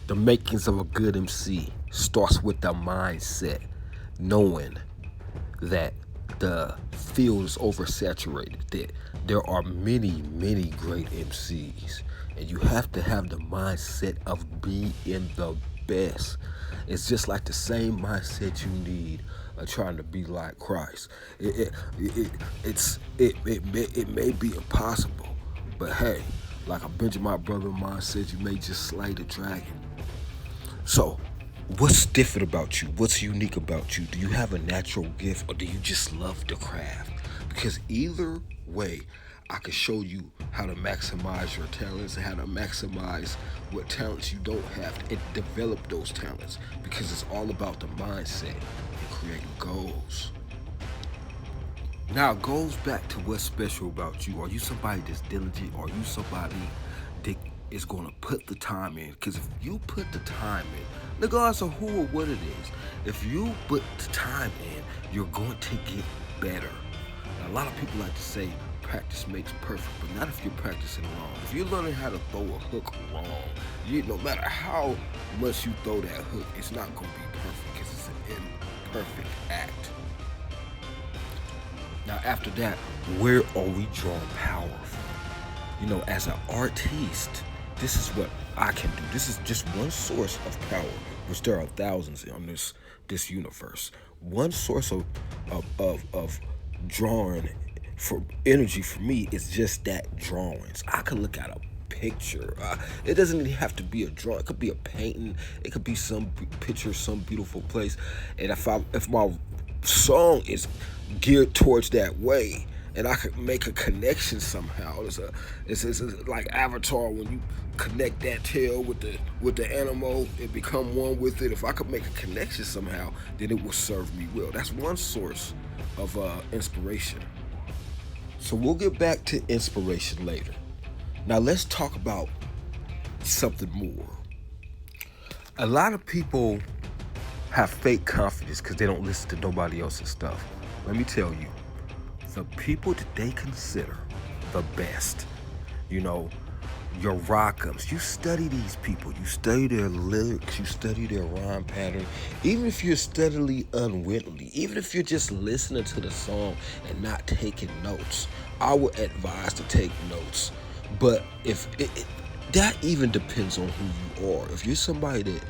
The makings of a good MC starts with the mindset, knowing that the field is oversaturated, that there are many, many great MCs, and you have to have the mindset of being the best. It's just like the same mindset you need of trying to be like Christ. It may be impossible, but hey, like a Benjamin brother of mine said, you may just slay the dragon. So, what's different about you? What's unique about you? Do you have a natural gift or do you just love the craft? Because either way, I can show you how to maximize your talents and how to maximize what talents you don't have and develop those talents. Because it's all about the mindset and creating goals. Now, it goes back to what's special about you. Are you somebody that's diligent? Are you somebody that is going to put the time in? Because if you put the time in, regardless of who or what it is, if you put the time in, you're going to get better. Now, a lot of people like to say practice makes perfect, but not if you're practicing wrong. If you're learning how to throw a hook wrong, no matter how much you throw that hook, it's not going to be perfect because it's an imperfect act. Now, after that, where are we drawing power from? As an artiste, this is what I can do. This is just one source of power, which there are thousands on this universe. One source of drawing for energy for me is just that drawings. I can look at a picture. It doesn't even have to be a drawing. It could be a painting. It could be some picture, some beautiful place. And if my song is geared towards that way, and I could make a connection somehow. It's like Avatar when you connect that tail with the animal and become one with it. If I could make a connection somehow, then it will serve me well. That's one source of inspiration. So we'll get back to inspiration later. Now let's talk about something more. A lot of people have fake confidence because they don't listen to nobody else's stuff. Let me tell you, the people that they consider the best, your rock'ems, you study these people, you study their lyrics, you study their rhyme pattern, even if you're steadily unwittingly, even if you're just listening to the song and not taking notes, I would advise to take notes. But if that even depends on who you are. If you're somebody that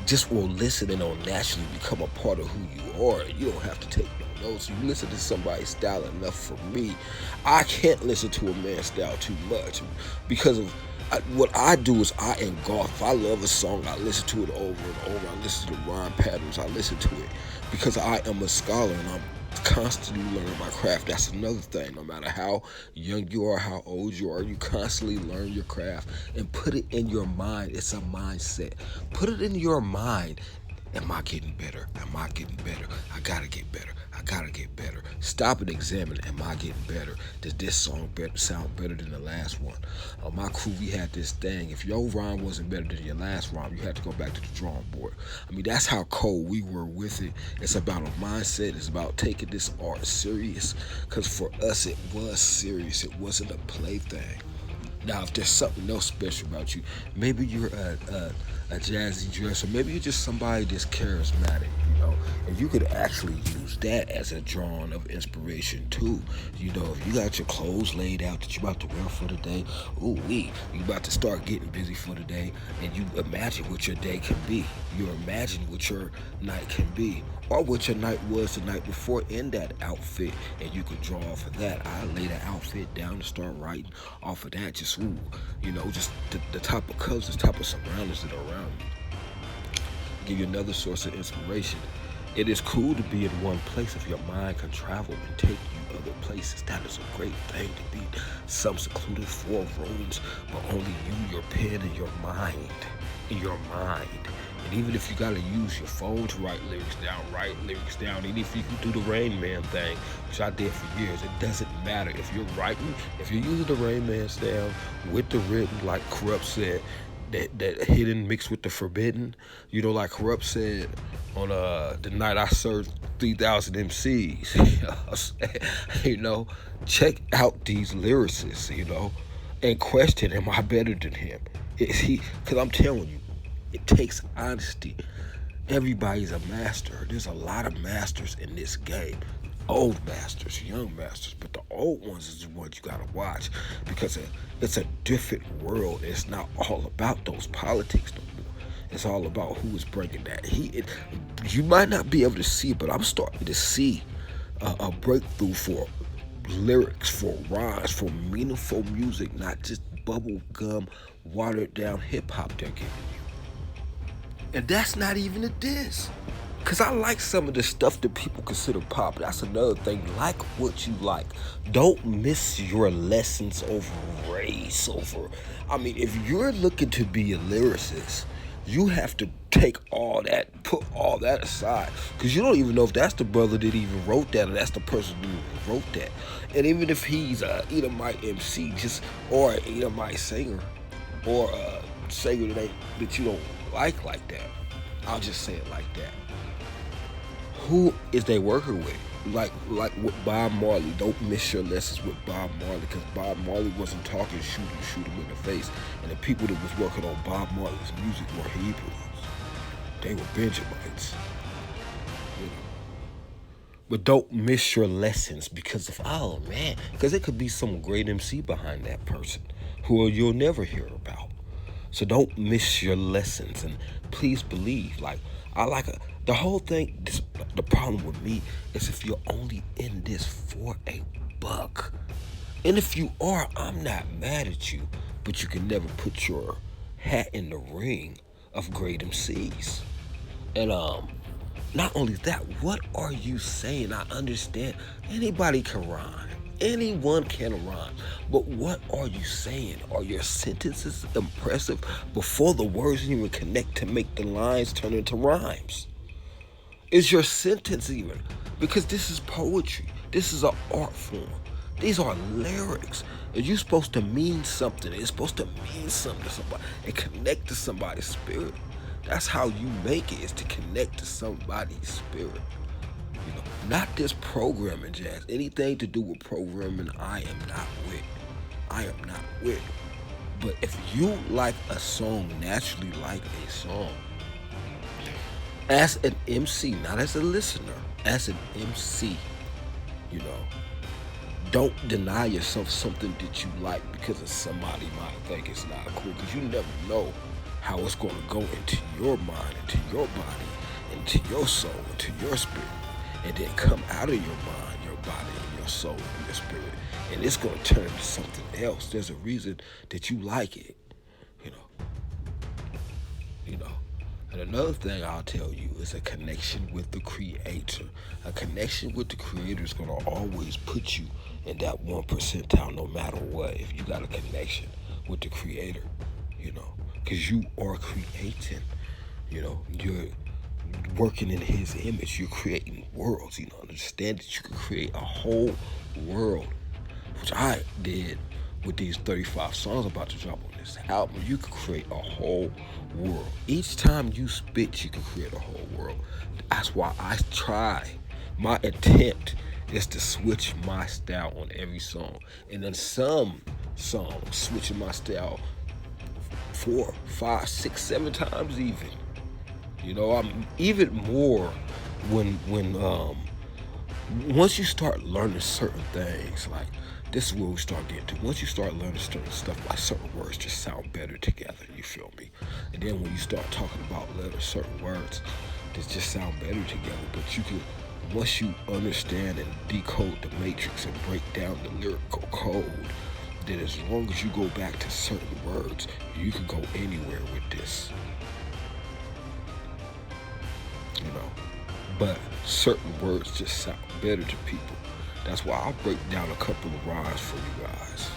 just will listen and will naturally become a part of who you are, you don't have to take no notes. You listen to somebody's style enough. For me, I can't listen to a man's style too much because of what I do is I engulf. If I love a song, I listen to it over and over. I listen to the rhyme patterns. I listen to it because I am a scholar and I'm constantly learning my craft. That's another thing. No matter how young you are, how old you are, you constantly learn your craft and put it in your mind. It's a mindset. Put it in your mind. Am I getting better? Am I getting better? I gotta get better. I gotta get better. Stop and examine. Am I getting better? Does this song sound better than the last one? My crew, we had this thing. If your rhyme wasn't better than your last rhyme, you had to go back to the drawing board. That's how cold we were with it. It's about a mindset. It's about taking this art serious. Because for us, it was serious. It wasn't a plaything. Now, if there's something else special about you, maybe you're a jazzy dresser, maybe you're just somebody that's charismatic, and you could actually use that as a drawing of inspiration too. If you got your clothes laid out that you're about to wear for the day, you about to start getting busy for the day, and you imagine what your day can be. You imagine what your night can be, or what your night was the night before in that outfit, and you could draw off of that. I lay the outfit down and start writing off of that. Just just the type of colors, the type of surroundings that are around me. Give you another source of inspiration. It is cool to be in one place if your mind can travel and take you other places. That is a great thing to be. Some secluded 4 rooms, but only you, your pen, and your mind. In your mind. And even if you gotta use your phone to write lyrics down. Even if you can do the Rain Man thing, which I did for years, it doesn't matter. If you're writing, if you're using the Rain Man style with the written, like Corrupt said, that hidden mixed with the forbidden, like Corrupt said on the night I served 3,000 MCs, check out these lyricists, and question, am I better than him? Is he? Because I'm telling you, It takes honesty. Everybody's a master. There's a lot of masters in this game. Old masters, young masters, but the old ones is the ones you gotta watch because it's a different world. It's not all about those politics no more. It's all about who is bringing that heat. You might not be able to see, but I'm starting to see a breakthrough for lyrics, for rhymes, for meaningful music, not just bubble gum, watered down hip hop they're giving you. And that's not even a diss. Cause I like some of the stuff that people consider pop. That's another thing. Like what you like. Don't miss your lessons over race, over. I mean, if you're looking to be a lyricist, you have to take all that, put all that aside. Cause you don't even know if that's the brother that even wrote that or that's the person who wrote that. And even if he's a Edomite MC, just or an Edomite singer, or a singer that you don't like that. I'll just say it like that. Who is they working with? Like with Bob Marley. Don't miss your lessons with Bob Marley, because Bob Marley wasn't talking shoot him in the face. And the people that was working on Bob Marley's music were Hebrews. They were Benjamites. You know. But don't miss your lessons because because it could be some great MC behind that person who you'll never hear about. So don't miss your lessons, and please believe. Like the whole thing. The problem with me is if you're only in this for a buck, and if you are, I'm not mad at you, but you can never put your hat in the ring of great MCs. And not only that, what are you saying? I understand anybody can rhyme. Anyone can rhyme. But what are you saying? Are your sentences impressive before the words even connect to make the lines turn into rhymes? Is your sentence even? Because this is poetry. This is an art form. These are lyrics. And you're supposed to mean something. It's supposed to mean something to somebody and connect to somebody's spirit. That's how you make it, is to connect to somebody's spirit. You know, not this programming jazz. Anything to do with programming, I am not with. I am not with. But if you like a song, naturally like a song, as an MC, not as a listener, as an MC, you know, don't deny yourself something that you like because somebody might think it's not cool, because you never know how it's going to go into your mind, into your body, into your soul, into your spirit, and then come out of your mind, your body, and your soul, and your spirit, and it's going to turn into something else. There's a reason that you like it, you know. And another thing I'll tell you is a connection with the creator. A connection with the creator is going to always put you in that 1 percentile no matter what. If you got a connection with the creator, you know, because you are creating, you know, you're working in his image, you're creating worlds, you know, understand that you can create a whole world, which I did with these 35 songs about to drop on this album. You can create a whole world. Each time you spit, you can create a whole world. That's why I try. My intent is to switch my style on every song. And then some songs, switching my style 4, 5, 6, 7 times even. You know, I'm even more when once you start learning certain things, like this is where we start getting to. Once you start learning certain stuff, like certain words just sound better together, you feel me? And then when you start talking about letters, certain words that just sound better together, but you can, once you understand and decode the matrix and break down the lyrical code, that as long as you go back to certain words, you can go anywhere with this. You know, but certain words just sound better to people. That's why I'll break down a couple of rhymes for you guys.